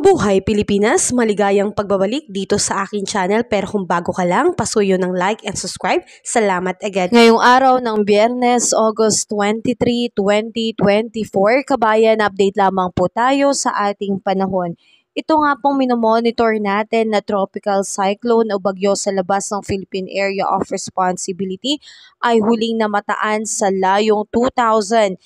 Mabuhay Pilipinas! Maligayang pagbabalik dito sa aking channel, pero kung bago ka lang, pasuyo ng like and subscribe. Salamat agad. Ngayong araw ng Biyernes, August 23, 2024, kabayan, update lamang po tayo sa ating panahon. Ito nga pong minomonitor natin na tropical cyclone o bagyo sa labas ng Philippine Area of Responsibility ay huling namataan sa layong 2,085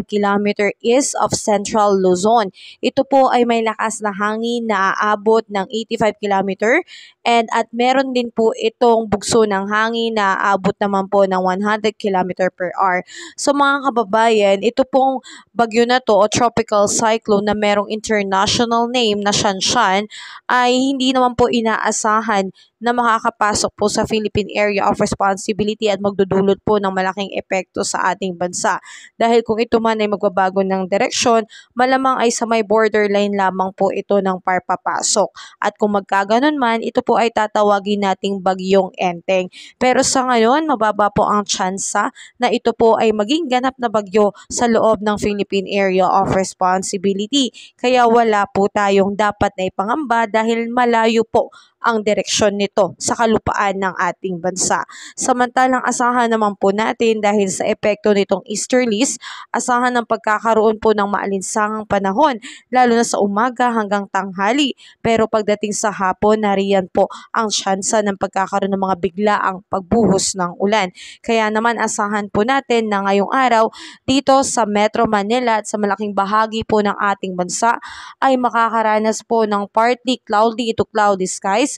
km east of Central Luzon. Ito po ay may lakas na hangin na aabot ng 85 km at meron din po itong bugso ng hangin na aabot naman po ng 100 km per hour. So mga kababayan, ito pong bagyo na to o tropical cyclone na merong international name na Shanshan ay hindi naman po inaasahan na makakapasok po sa Philippine Area of Responsibility at magdudulot po ng malaking epekto sa ating bansa. Dahil kung ito man ay magbabago ng direksyon, malamang ay sa may borderline lamang po ito ng papasok. At kung magkaganon man, ito po ay tatawagin nating bagyong Enteng. Pero sa ngayon, mababa po ang tsansa na ito po ay maging ganap na bagyo sa loob ng Philippine Area of Responsibility. Kaya wala po tayong dapat na ipangamba dahil malayo po ang direksyon nito sa kalupaan ng ating bansa. Samantalang asahan naman po natin dahil sa epekto nitong easterlies, asahan ng pagkakaroon po ng maalinsangang panahon, lalo na sa umaga hanggang tanghali. Pero pagdating sa hapon, nariyan po ang tsansa ng pagkakaroon ng mga biglaang pagbuhos ng ulan. Kaya naman asahan po natin na ngayong araw dito sa Metro Manila at sa malaking bahagi po ng ating bansa ay makakaranas po ng partly cloudy to cloudy skies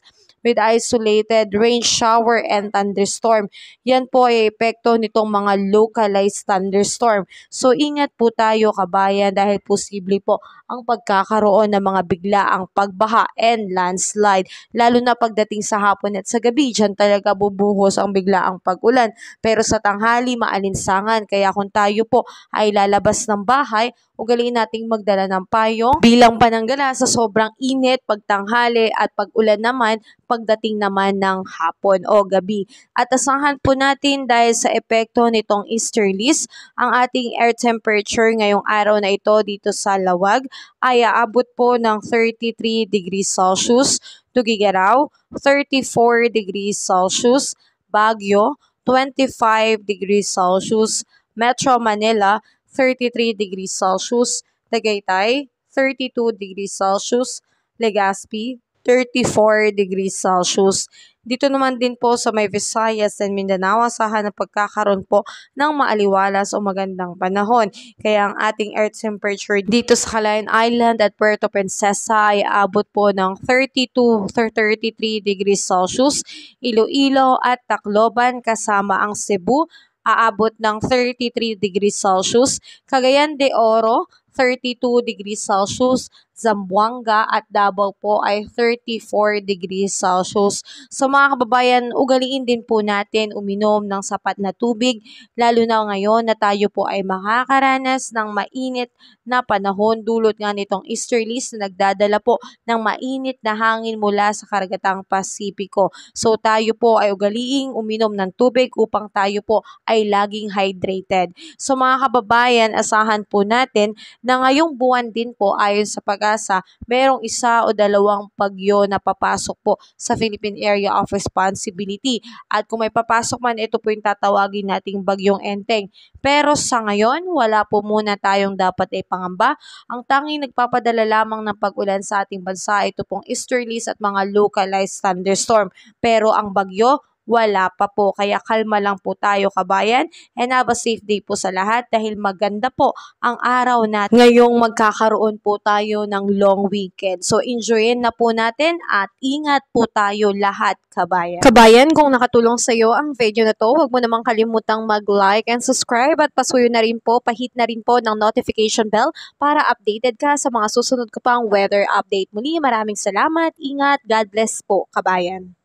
with isolated rain shower and thunderstorm. Yan po ay epekto nitong mga localized thunderstorm. So ingat po tayo kabayan dahil posible po ang pagkakaroon ng mga biglaang pagbaha and landslide. Lalo na pagdating sa hapon at sa gabi, dyan talaga bubuhos ang biglaang pag-ulan. Pero sa tanghali, maalinsangan. Kaya kung tayo po ay lalabas ng bahay, ugaliin nating magdala ng payong bilang pananggala sa sobrang init, pagtanghali at pag-ulan naman pagdating naman ng hapon o gabi. At asahan po natin dahil sa epekto nitong easterlies, ang ating air temperature ngayong araw na ito dito sa Lawag ay aabot po ng 33 degrees Celsius, Tuguegarao 34 degrees Celsius, Baguio 25 degrees Celsius, Metro Manila 33 degrees Celsius, Tagaytay 32 degrees Celsius, Legazpi 34 degrees Celsius. Dito naman din po sa may Visayas and Mindanao, asahan ng pagkakaroon po ng maaliwalas o magandang panahon. Kaya ang ating air temperature dito sa Calayan Island at Puerto Princesa ay abot po ng 32 to 33 degrees Celsius. Iloilo at Tacloban kasama ang Cebu aabot ng 33 degrees Celsius. Cagayan de Oro 32 degrees Celsius, Zamboanga at Davao po ay 34 degrees Celsius. So mga kababayan, ugaliin din po natin uminom ng sapat na tubig, lalo na ngayon na tayo po ay makakaranas ng mainit na panahon dulot nga nitong easterlies na nagdadala po ng mainit na hangin mula sa karagatang Pasipiko. So tayo po ay ugaliing uminom ng tubig upang tayo po ay laging hydrated. So mga kababayan, asahan po natin na ngayong buwan din po ayon sa Pag-asa, merong isa o dalawang bagyo na papasok po sa Philippine Area of Responsibility. At kung may papasok man, ito po yung tatawagin nating bagyong Enteng. Pero sa ngayon, wala po muna tayong dapat ay pangamba. Ang tanging nagpapadala lamang ng pag-ulan sa ating bansa, ito pong easterlies at mga localized thunderstorm. Pero ang bagyo, wala pa po. Kaya kalma lang po tayo kabayan and have a safe day po sa lahat dahil maganda po ang araw natin. Ngayong magkakaroon po tayo ng long weekend. So enjoyin na po natin at ingat po tayo lahat kabayan. Kabayan, kung nakatulong sa iyo ang video na to, huwag mo namang kalimutang mag-like and subscribe at pasuyo na rin po, pahit na rin po ng notification bell para updated ka sa mga susunod ko pang weather update. Muli, maraming salamat, ingat, God bless po kabayan.